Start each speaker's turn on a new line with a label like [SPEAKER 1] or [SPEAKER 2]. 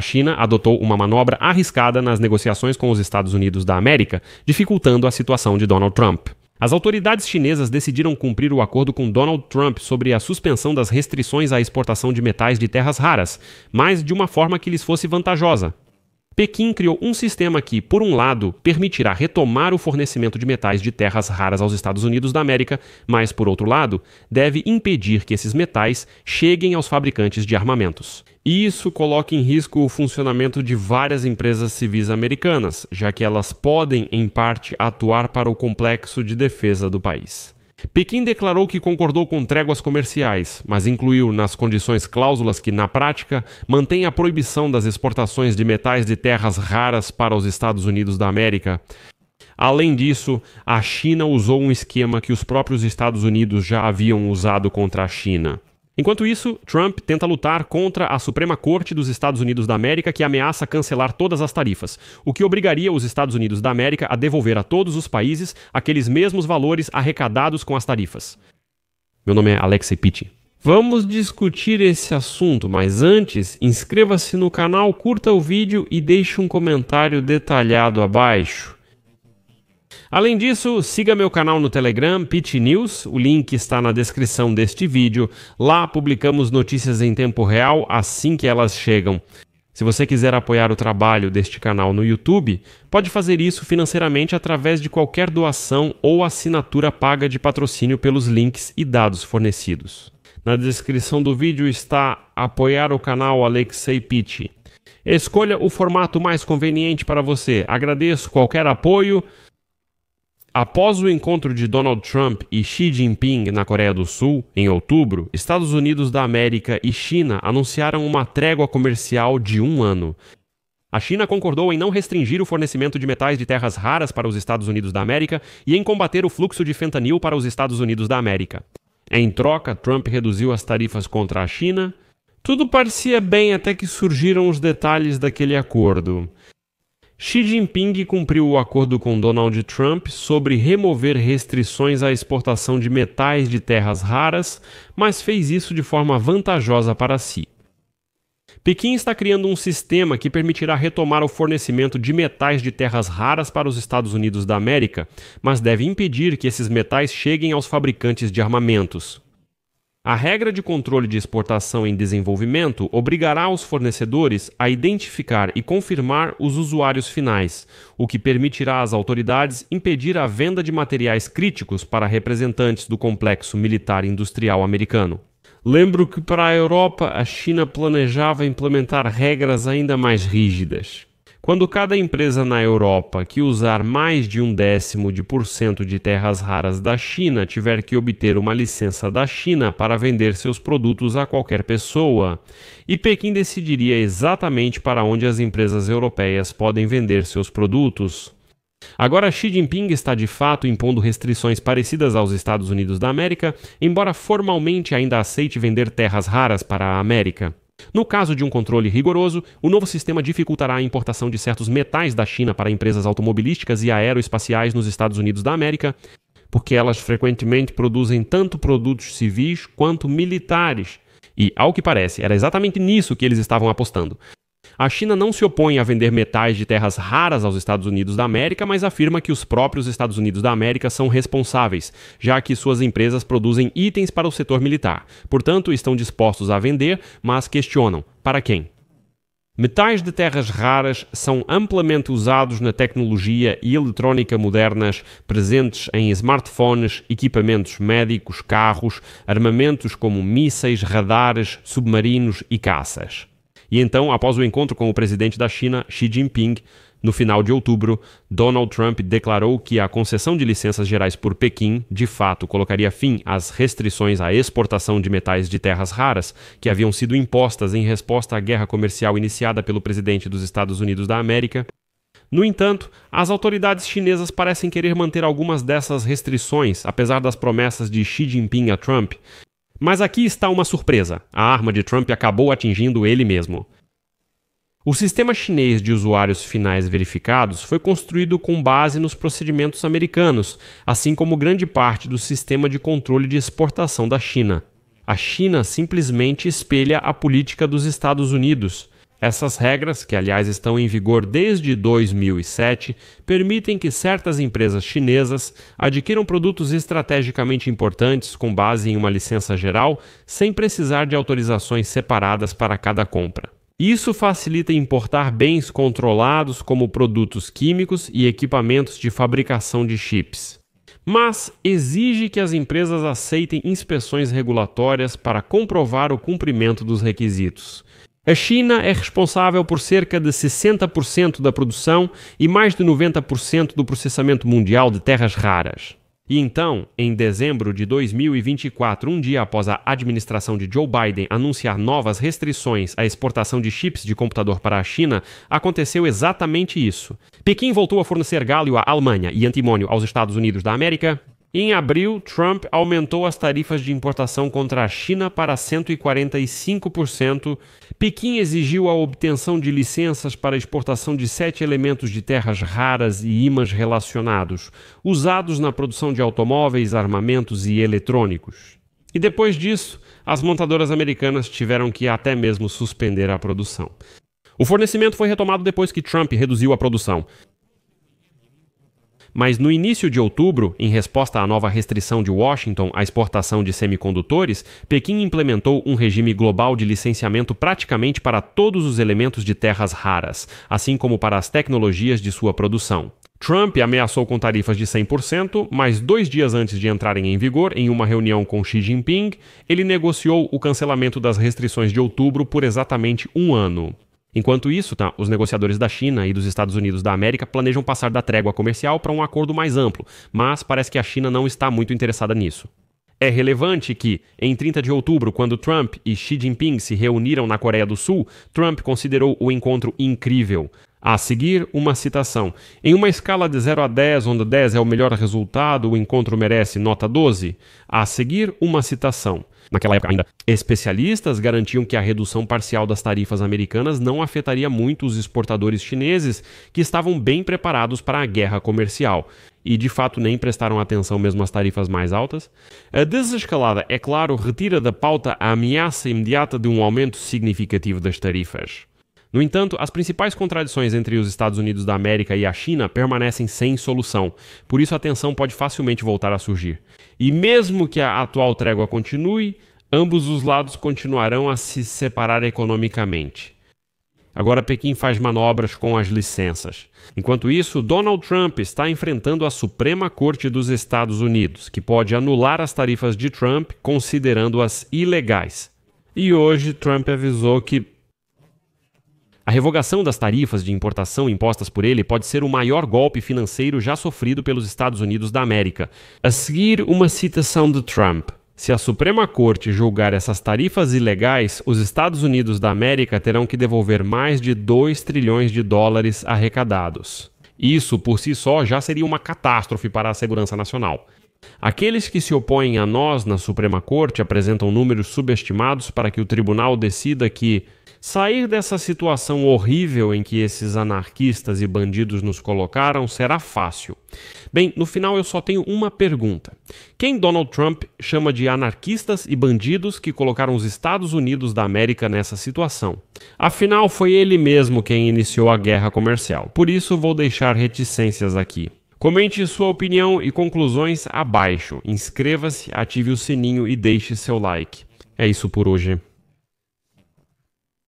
[SPEAKER 1] A China adotou uma manobra arriscada nas negociações com os Estados Unidos da América, dificultando a situação de Donald Trump. As autoridades chinesas decidiram cumprir o acordo com Donald Trump sobre a suspensão das restrições à exportação de metais de terras raras, mas de uma forma que lhes fosse vantajosa. Pequim criou um sistema que, por um lado, permitirá retomar o fornecimento de metais de terras raras aos Estados Unidos da América, mas, por outro lado, deve impedir que esses metais cheguem aos fabricantes de armamentos. Isso coloca em risco o funcionamento de várias empresas civis americanas, já que elas podem, em parte, atuar para o complexo de defesa do país. Pequim declarou que concordou com tréguas comerciais, mas incluiu nas condições cláusulas que, na prática, mantêm a proibição das exportações de metais de terras raras para os Estados Unidos da América. Além disso, a China usou um esquema que os próprios Estados Unidos já haviam usado contra a China. Enquanto isso, Trump tenta lutar contra a Suprema Corte dos Estados Unidos da América, que ameaça cancelar todas as tarifas, o que obrigaria os Estados Unidos da América a devolver a todos os países aqueles mesmos valores arrecadados com as tarifas. Meu nome é Alexei Pitti. Vamos discutir esse assunto, mas antes, inscreva-se no canal, curta o vídeo e deixe um comentário detalhado abaixo. Além disso, siga meu canal no Telegram, Pitti News, o link está na descrição deste vídeo. Lá publicamos notícias em tempo real assim que elas chegam. Se você quiser apoiar o trabalho deste canal no YouTube, pode fazer isso financeiramente através de qualquer doação ou assinatura paga de patrocínio pelos links e dados fornecidos. Na descrição do vídeo está apoiar o canal Alexei Pitti. Escolha o formato mais conveniente para você. Agradeço qualquer apoio. Após o encontro de Donald Trump e Xi Jinping na Coreia do Sul, em outubro, Estados Unidos da América e China anunciaram uma trégua comercial de 1 ano. A China concordou em não restringir o fornecimento de metais de terras raras para os Estados Unidos da América e em combater o fluxo de fentanil para os Estados Unidos da América. Em troca, Trump reduziu as tarifas contra a China. Tudo parecia bem até que surgiram os detalhes daquele acordo. Xi Jinping cumpriu o acordo com Donald Trump sobre remover restrições à exportação de metais de terras raras, mas fez isso de forma vantajosa para si. Pequim está criando um sistema que permitirá retomar o fornecimento de metais de terras raras para os Estados Unidos da América, mas deve impedir que esses metais cheguem aos fabricantes de armamentos. A regra de controle de exportação em desenvolvimento obrigará os fornecedores a identificar e confirmar os usuários finais, o que permitirá às autoridades impedir a venda de materiais críticos para representantes do complexo militar industrial americano. Lembro que para a Europa a China planejava implementar regras ainda mais rígidas. Quando cada empresa na Europa que usar mais de 0,1% de terras raras da China tiver que obter uma licença da China para vender seus produtos a qualquer pessoa, e Pequim decidiria exatamente para onde as empresas europeias podem vender seus produtos. Agora Xi Jinping está de fato impondo restrições parecidas aos Estados Unidos da América, embora formalmente ainda aceite vender terras raras para a América. No caso de um controle rigoroso, o novo sistema dificultará a importação de certos metais da China para empresas automobilísticas e aeroespaciais nos Estados Unidos da América, porque elas frequentemente produzem tanto produtos civis quanto militares. E, ao que parece, era exatamente nisso que eles estavam apostando. A China não se opõe a vender metais de terras raras aos Estados Unidos da América, mas afirma que os próprios Estados Unidos da América são responsáveis, já que suas empresas produzem itens para o setor militar. Portanto, estão dispostos a vender, mas questionam: para quem? Metais de terras raras são amplamente usados na tecnologia e eletrônica modernas, presentes em smartphones, equipamentos médicos, carros, armamentos como mísseis, radares, submarinos e caças. E então, após o encontro com o presidente da China, Xi Jinping, no final de outubro, Donald Trump declarou que a concessão de licenças gerais por Pequim, de fato, colocaria fim às restrições à exportação de metais de terras raras que haviam sido impostas em resposta à guerra comercial iniciada pelo presidente dos Estados Unidos da América. No entanto, as autoridades chinesas parecem querer manter algumas dessas restrições, apesar das promessas de Xi Jinping a Trump. Mas aqui está uma surpresa: a arma de Trump acabou atingindo ele mesmo. O sistema chinês de usuários finais verificados foi construído com base nos procedimentos americanos, assim como grande parte do sistema de controle de exportação da China. A China simplesmente espelha a política dos Estados Unidos. Essas regras, que aliás estão em vigor desde 2007, permitem que certas empresas chinesas adquiram produtos estrategicamente importantes com base em uma licença geral, sem precisar de autorizações separadas para cada compra. Isso facilita importar bens controlados como produtos químicos e equipamentos de fabricação de chips. Mas exige que as empresas aceitem inspeções regulatórias para comprovar o cumprimento dos requisitos. A China é responsável por cerca de 60% da produção e mais de 90% do processamento mundial de terras raras. E então, em dezembro de 2024, um dia após a administração de Joe Biden anunciar novas restrições à exportação de chips de computador para a China, aconteceu exatamente isso. Pequim voltou a fornecer gálio à Alemanha e antimônio aos Estados Unidos da América. Em abril, Trump aumentou as tarifas de importação contra a China para 145%. Pequim exigiu a obtenção de licenças para exportação de 7 elementos de terras raras e ímãs relacionados, usados na produção de automóveis, armamentos e eletrônicos. E depois disso, as montadoras americanas tiveram que até mesmo suspender a produção. O fornecimento foi retomado depois que Trump reduziu a produção. Mas no início de outubro, em resposta à nova restrição de Washington à exportação de semicondutores, Pequim implementou um regime global de licenciamento praticamente para todos os elementos de terras raras, assim como para as tecnologias de sua produção. Trump ameaçou com tarifas de 100%, mas 2 dias antes de entrarem em vigor, em uma reunião com Xi Jinping, ele negociou o cancelamento das restrições de outubro por exatamente 1 ano. Enquanto isso, os negociadores da China e dos Estados Unidos da América planejam passar da trégua comercial para um acordo mais amplo, mas parece que a China não está muito interessada nisso. É relevante que, em 30 de outubro, quando Trump e Xi Jinping se reuniram na Coreia do Sul, Trump considerou o encontro incrível. A seguir, uma citação. Em uma escala de 0 a 10, onde 10 é o melhor resultado, o encontro merece nota 12. A seguir, uma citação. Naquela época ainda, especialistas garantiam que a redução parcial das tarifas americanas não afetaria muito os exportadores chineses, que estavam bem preparados para a guerra comercial. E de fato nem prestaram atenção mesmo às tarifas mais altas. A desescalada, é claro, retira da pauta a ameaça imediata de um aumento significativo das tarifas. No entanto, as principais contradições entre os Estados Unidos da América e a China permanecem sem solução, por isso a tensão pode facilmente voltar a surgir. E mesmo que a atual trégua continue, ambos os lados continuarão a se separar economicamente. Agora Pequim faz manobras com as licenças. Enquanto isso, Donald Trump está enfrentando a Suprema Corte dos Estados Unidos, que pode anular as tarifas de Trump, considerando-as ilegais. E hoje Trump avisou que a revogação das tarifas de importação impostas por ele pode ser o maior golpe financeiro já sofrido pelos Estados Unidos da América. A seguir, uma citação de Trump. Se a Suprema Corte julgar essas tarifas ilegais, os Estados Unidos da América terão que devolver mais de 2 trilhões de dólares arrecadados. Isso, por si só, já seria uma catástrofe para a segurança nacional. Aqueles que se opõem a nós na Suprema Corte apresentam números subestimados para que o tribunal decida que sair dessa situação horrível em que esses anarquistas e bandidos nos colocaram será fácil. Bem, no final eu só tenho uma pergunta. Quem Donald Trump chama de anarquistas e bandidos que colocaram os Estados Unidos da América nessa situação? Afinal, foi ele mesmo quem iniciou a guerra comercial. Por isso, vou deixar reticências aqui. Comente sua opinião e conclusões abaixo. Inscreva-se, ative o sininho e deixe seu like. É isso por hoje.